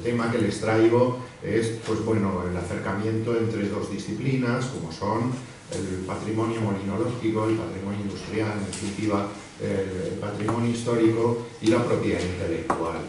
tema que les traigo es, pues bueno, el acercamiento entre dos disciplinas, como son el patrimonio molinológico, el patrimonio industrial, en definitiva, el patrimonio histórico y la propiedad intelectual.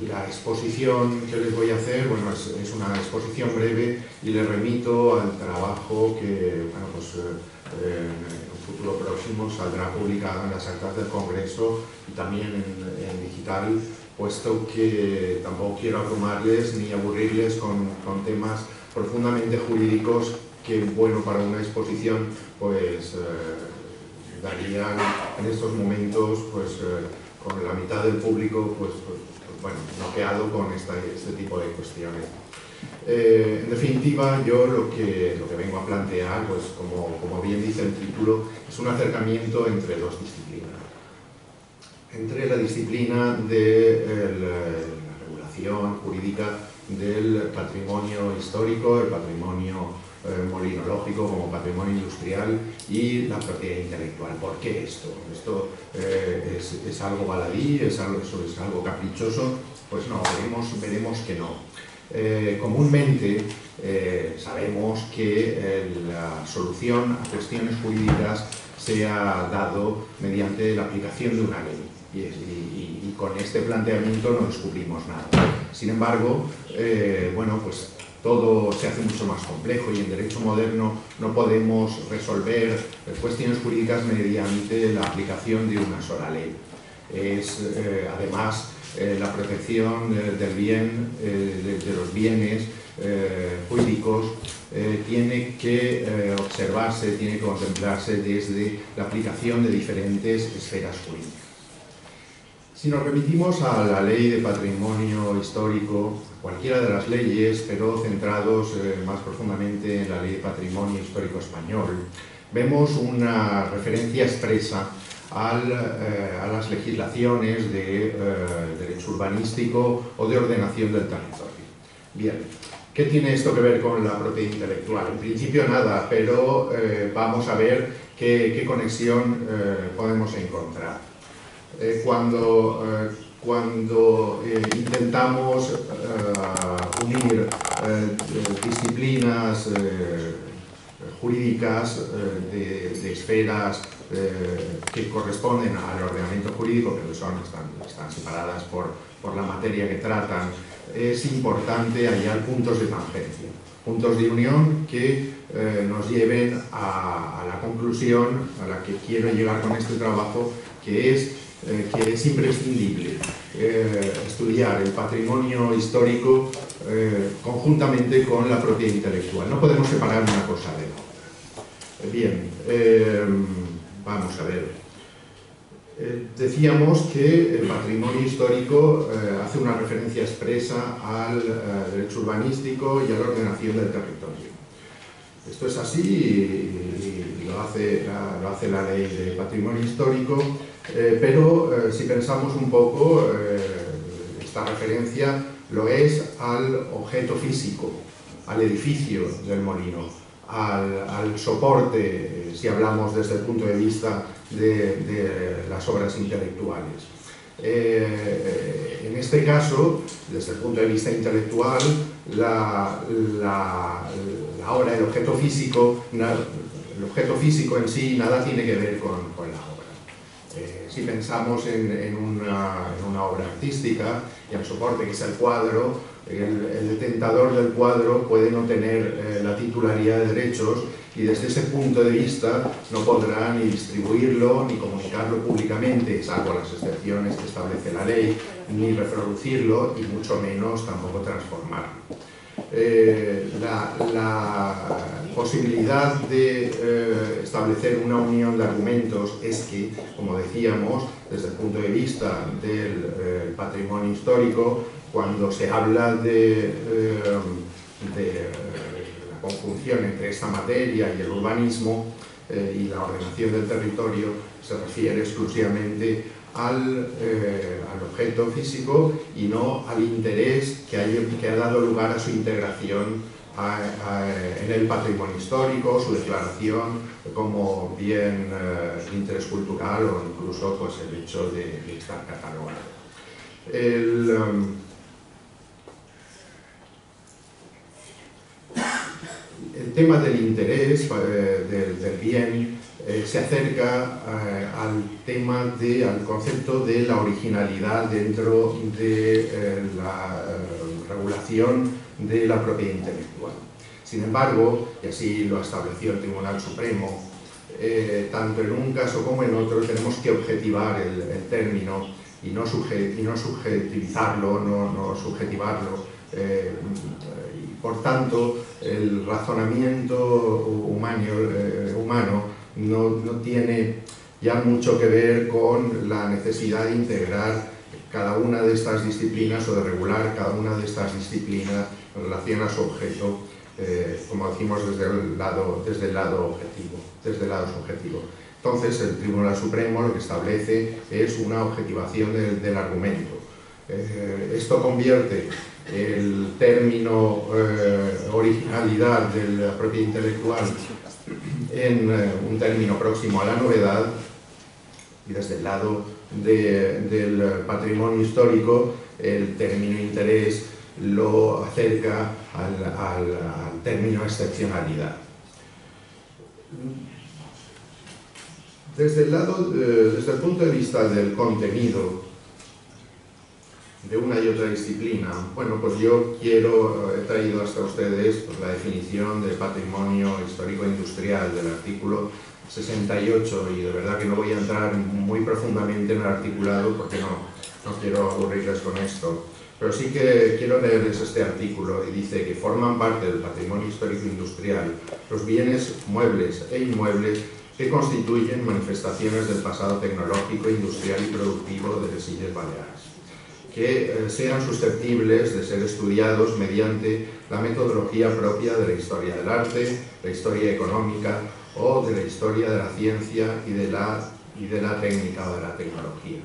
La exposición que les voy a hacer, bueno, es una exposición breve y les remito al trabajo que, bueno, pues en un futuro próximo saldrá publicado en las actas del Congreso y también en digital, puesto que tampoco quiero abrumarles ni aburrirles con temas profundamente jurídicos que, bueno, para una exposición, pues darían en estos momentos, pues con la mitad del público, pues bueno, noqueado con este tipo de cuestiones. En definitiva, yo lo que vengo a plantear, pues como bien dice el título, es un acercamiento entre dos disciplinas. Entre la disciplina de la regulación jurídica del patrimonio histórico, el patrimonio molinológico como patrimonio industrial y la propiedad intelectual. ¿Por qué esto? ¿Esto es algo baladí? ¿Es algo caprichoso? Pues no, veremos que no. Comúnmente sabemos que la solución a cuestiones jurídicas se ha dado mediante la aplicación de una ley y con este planteamiento no descubrimos nada. Sin embargo, bueno, pues todo se hace mucho más complejo y en derecho moderno no podemos resolver cuestiones jurídicas mediante la aplicación de una sola ley. Además, la protección del bien, de los bienes jurídicos tiene que observarse, tiene que contemplarse desde la aplicación de diferentes esferas jurídicas. Si nos remitimos a la Ley de Patrimonio Histórico, cualquiera de las leyes, pero centrados más profundamente en la Ley de Patrimonio Histórico Español, vemos una referencia expresa a las legislaciones de derecho urbanístico o de ordenación del territorio. Bien, ¿qué tiene esto que ver con la propiedad intelectual? En principio nada, pero vamos a ver qué conexión podemos encontrar. Cuando intentamos unir disciplinas jurídicas de esferas que corresponden al ordenamiento jurídico, pero están separadas por la materia que tratan, es importante hallar puntos de tangencia, puntos de unión que nos lleven a la conclusión a la que quiero llegar con este trabajo, que es imprescindible estudiar el patrimonio histórico conjuntamente con la propiedad intelectual. No podemos separar una cosa de la otra. Bien, vamos a ver. Decíamos que el patrimonio histórico hace una referencia expresa al derecho urbanístico y a la ordenación del territorio. Esto es así y lo hace la Ley de Patrimonio Histórico, pero si pensamos un poco, esta referencia lo es al objeto físico, al edificio del molino, al soporte, si hablamos desde el punto de vista de las obras intelectuales. En este caso, desde el punto de vista intelectual, la obra, el objeto físico en sí nada tiene que ver con la obra. Si pensamos en una obra artística y el soporte, que es el cuadro, el detentador del cuadro puede no tener la titularidad de derechos y desde ese punto de vista no podrá ni distribuirlo ni comunicarlo públicamente, salvo las excepciones que establece la ley, ni reproducirlo y mucho menos tampoco transformarlo. La posibilidad de establecer una unión de argumentos es que, como decíamos, desde el punto de vista del patrimonio histórico, cuando se habla de la conjunción entre esta materia y el urbanismo y la ordenación del territorio, se refiere exclusivamente al objeto físico y no al interés que ha dado lugar a su integración en el patrimonio histórico, su declaración como bien de interés cultural o incluso pues, el hecho de estar catalogado. el tema del interés, del bien, se acerca al tema al concepto de la originalidad dentro de la regulación de la propiedad intelectual. Sin embargo, y así lo estableció el Tribunal Supremo, tanto en un caso como en otro tenemos que objetivar el término y no subjetivizarlo, no subjetivarlo. Y por tanto, el razonamiento humano no tiene ya mucho que ver con la necesidad de integrar cada una de estas disciplinas o de regular cada una de estas disciplinas en relación a su objeto, como decimos desde el lado subjetivo. Entonces, el Tribunal Supremo lo que establece es una objetivación del argumento. Esto convierte el término originalidad de la propiedad intelectual en un término próximo a la novedad, y desde el lado del patrimonio histórico el término interés lo acerca al término excepcionalidad. Desde el punto de vista del contenido de una y otra disciplina, bueno, pues yo he traído hasta ustedes pues, la definición de patrimonio histórico industrial del artículo 68, y de verdad que no voy a entrar muy profundamente en el articulado porque no quiero aburrirles con esto, pero sí que quiero leerles este artículo, y dice que forman parte del patrimonio histórico industrial los bienes muebles e inmuebles que constituyen manifestaciones del pasado tecnológico, industrial y productivo de las Illes Baleares, que sean susceptibles de ser estudiados mediante la metodología propia de la historia del arte, la historia económica o de la historia de la ciencia y de la técnica o de la tecnología.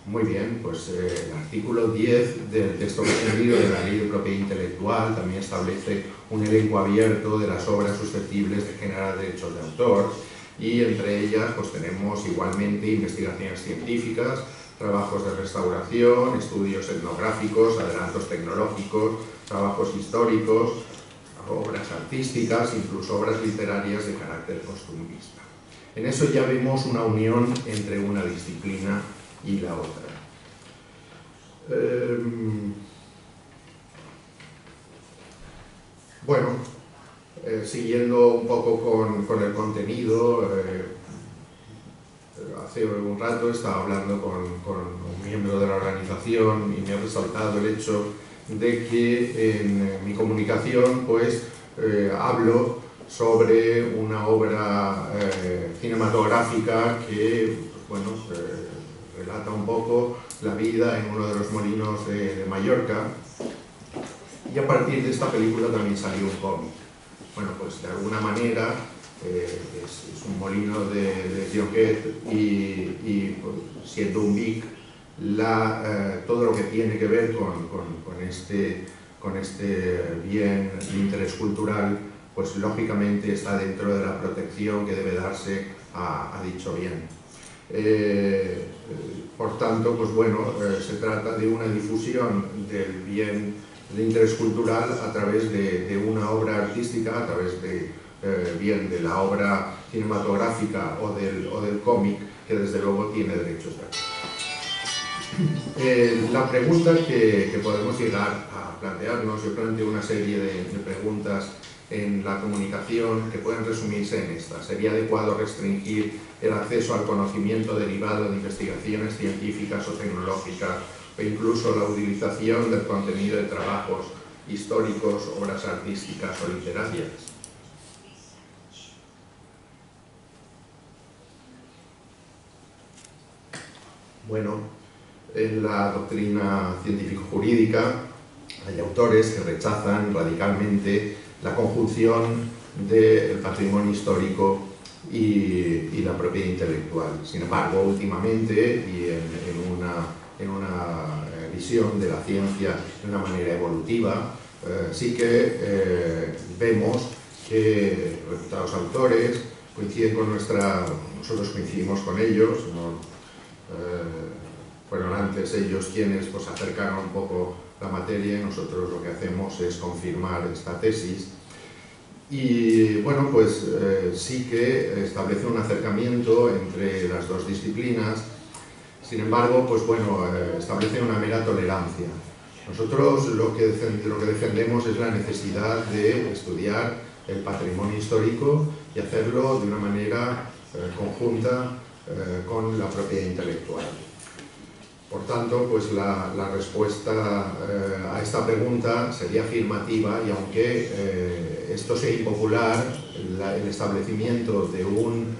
Muy bien, pues el artículo 10 del texto refundido de la Ley de Propiedad Intelectual también establece un elenco abierto de las obras susceptibles de generar derechos de autor, y entre ellas pues tenemos igualmente investigaciones científicas, trabajos de restauración, estudios etnográficos, adelantos tecnológicos, trabajos históricos, obras artísticas, incluso obras literarias de carácter costumbrista. En eso ya vemos una unión entre una disciplina y la otra. Bueno, siguiendo un poco con el contenido, hace un rato estaba hablando con un miembro de la organización y me ha resaltado el hecho de que en mi comunicación pues hablo sobre una obra cinematográfica que pues, bueno, relata un poco la vida en uno de los molinos de Mallorca, y a partir de esta película también salió un cómic. Bueno, pues de alguna manera es un molino de Lloquet y pues, siendo un BIC, todo lo que tiene que ver con este bien de interés cultural, pues lógicamente está dentro de la protección que debe darse a dicho bien. Por tanto, pues bueno, se trata de una difusión del bien de interés cultural a través de una obra artística, a través bien de la obra cinematográfica o del cómic, que desde luego tiene derechos de autor. La pregunta que podemos llegar a plantearnos, yo planteo una serie de preguntas en la comunicación que pueden resumirse en esta. ¿Sería adecuado restringir el acceso al conocimiento derivado de investigaciones científicas o tecnológicas, o incluso la utilización del contenido de trabajos históricos, obras artísticas o literarias? Bueno, en la doctrina científico-jurídica hay autores que rechazan radicalmente la conjunción del patrimonio histórico y la propiedad intelectual. Sin embargo, últimamente, y en una visión de la ciencia de una manera evolutiva, sí que vemos que reputados autores coinciden con nosotros coincidimos con ellos, ¿no? Fueron antes ellos quienes pues, acercaron un poco la materia, y nosotros lo que hacemos es confirmar esta tesis. Y bueno, pues sí que establece un acercamiento entre las dos disciplinas. Sin embargo, pues bueno, establece una mera tolerancia. Nosotros lo que defendemos es la necesidad de estudiar el patrimonio histórico y hacerlo de una manera conjunta con la propiedad intelectual. Por tanto, pues la respuesta a esta pregunta sería afirmativa, y aunque esto sea impopular, el establecimiento de un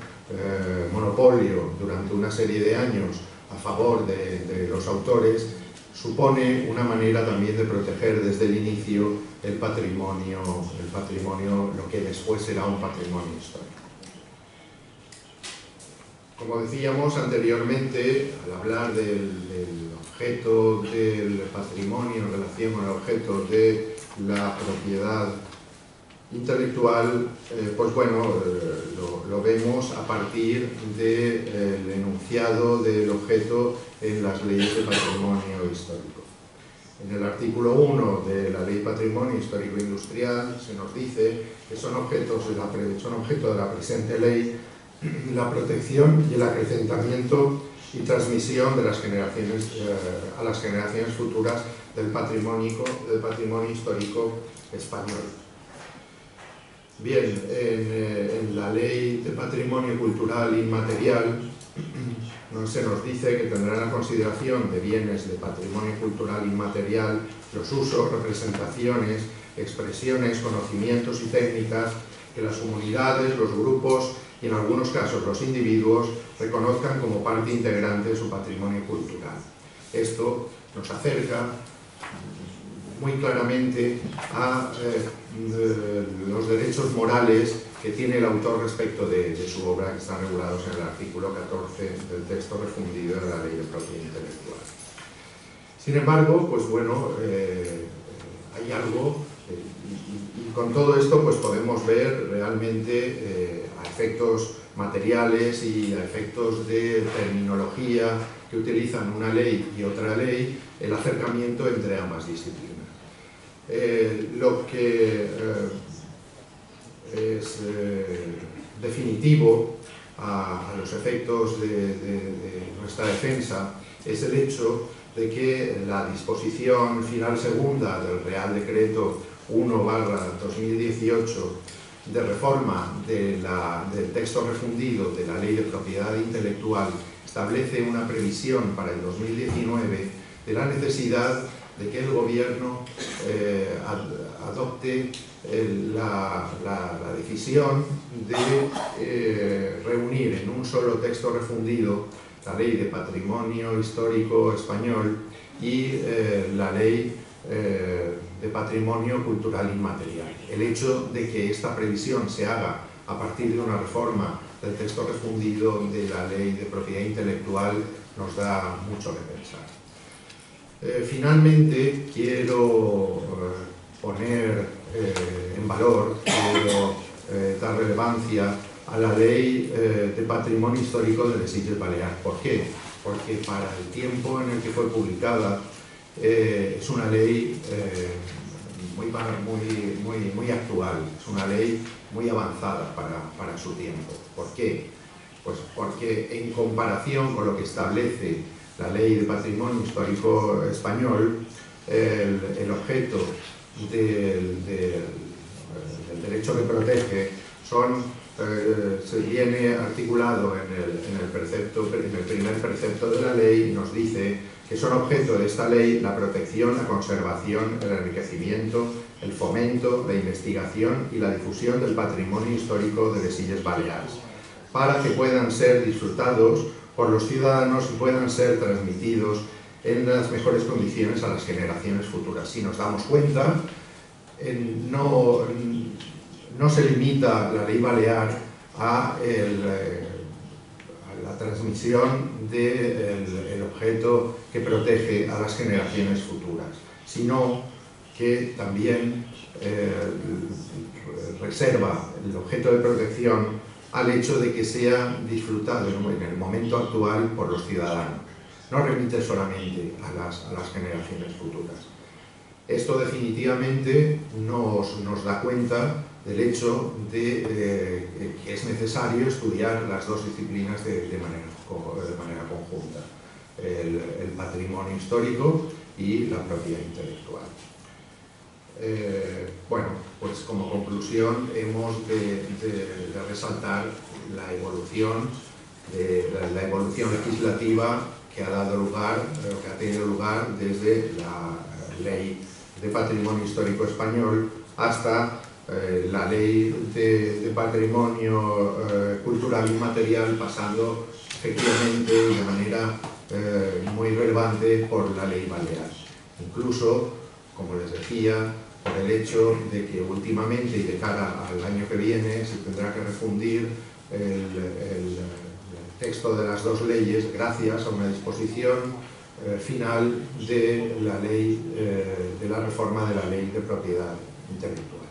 monopolio durante una serie de años a favor de los autores supone una manera también de proteger desde el inicio el patrimonio, lo que después será un patrimonio histórico. Como decíamos anteriormente, al hablar del objeto del patrimonio en relación con el objeto de la propiedad intelectual, pues bueno, lo vemos a partir del enunciado del objeto en las leyes de patrimonio histórico. En el artículo 1 de la Ley Patrimonio Histórico Industrial se nos dice que son objeto de la presente ley la protección y el acrecentamiento y transmisión de las generaciones, a las generaciones futuras del patrimonio histórico español. Bien, en la Ley de Patrimonio Cultural Inmaterial se nos dice que tendrán la consideración de bienes de patrimonio cultural inmaterial los usos, representaciones, expresiones, conocimientos y técnicas que las comunidades, los grupos y en algunos casos los individuos reconozcan como parte integrante de su patrimonio cultural. Esto nos acerca muy claramente a los derechos morales que tiene el autor respecto de su obra, que están regulados en el artículo 14 del texto refundido de la Ley de Propiedad Intelectual. Sin embargo, pues bueno, hay algo, y con todo esto pues podemos ver realmente a efectos materiales y a efectos de terminología que utilizan una ley y otra ley, el acercamiento entre ambas disciplinas. Lo que es definitivo a los efectos de nuestra defensa es el hecho de que la disposición final segunda del Real Decreto 1/2018 de reforma del texto refundido de la Ley de Propiedad Intelectual establece una previsión para el 2019 de la necesidad de que el Gobierno adopte la decisión de reunir en un solo texto refundido la Ley de Patrimonio Histórico Español y la Ley de Patrimonio Cultural Inmaterial. El hecho de que esta previsión se haga a partir de una reforma del texto refundido de la Ley de Propiedad Intelectual nos da mucho que pensar. Finalmente, quiero poner en valor, quiero dar relevancia a la Ley de Patrimonio Histórico de les Illes Balears. ¿Por qué? Porque para el tiempo en el que fue publicada es una ley muy actual, es una ley muy avanzada para su tiempo. ¿Por qué? Pues porque en comparación con lo que establece la Ley de Patrimonio Histórico Español, el objeto del derecho que protege se viene articulado en el primer precepto de la ley, y nos dice que son objeto de esta ley la protección, la conservación, el enriquecimiento, el fomento, la investigación y la difusión del patrimonio histórico de les Illes Balears, para que puedan ser disfrutados por los ciudadanos y puedan ser transmitidos en las mejores condiciones a las generaciones futuras. Si nos damos cuenta, no se limita la ley balear a la transmisión del objeto que protege a las generaciones futuras, sino que también reserva el objeto de protección al hecho de que sea disfrutado en el momento actual por los ciudadanos. No remite solamente a las generaciones futuras. Esto definitivamente nos da cuenta del hecho de que es necesario estudiar las dos disciplinas de manera conjunta, el patrimonio histórico y la propiedad intelectual. Bueno, pues como conclusión hemos de resaltar la evolución legislativa que ha dado lugar, que ha tenido lugar desde la Ley de Patrimonio Histórico Español hasta la Ley de Patrimonio Cultural Inmaterial, pasando efectivamente de manera muy relevante por la Ley Balear. Incluso, como les decía, por el hecho de que últimamente y de cara al año que viene se tendrá que refundir el texto de las dos leyes gracias a una disposición final de la ley, de la reforma de la Ley de Propiedad Intelectual.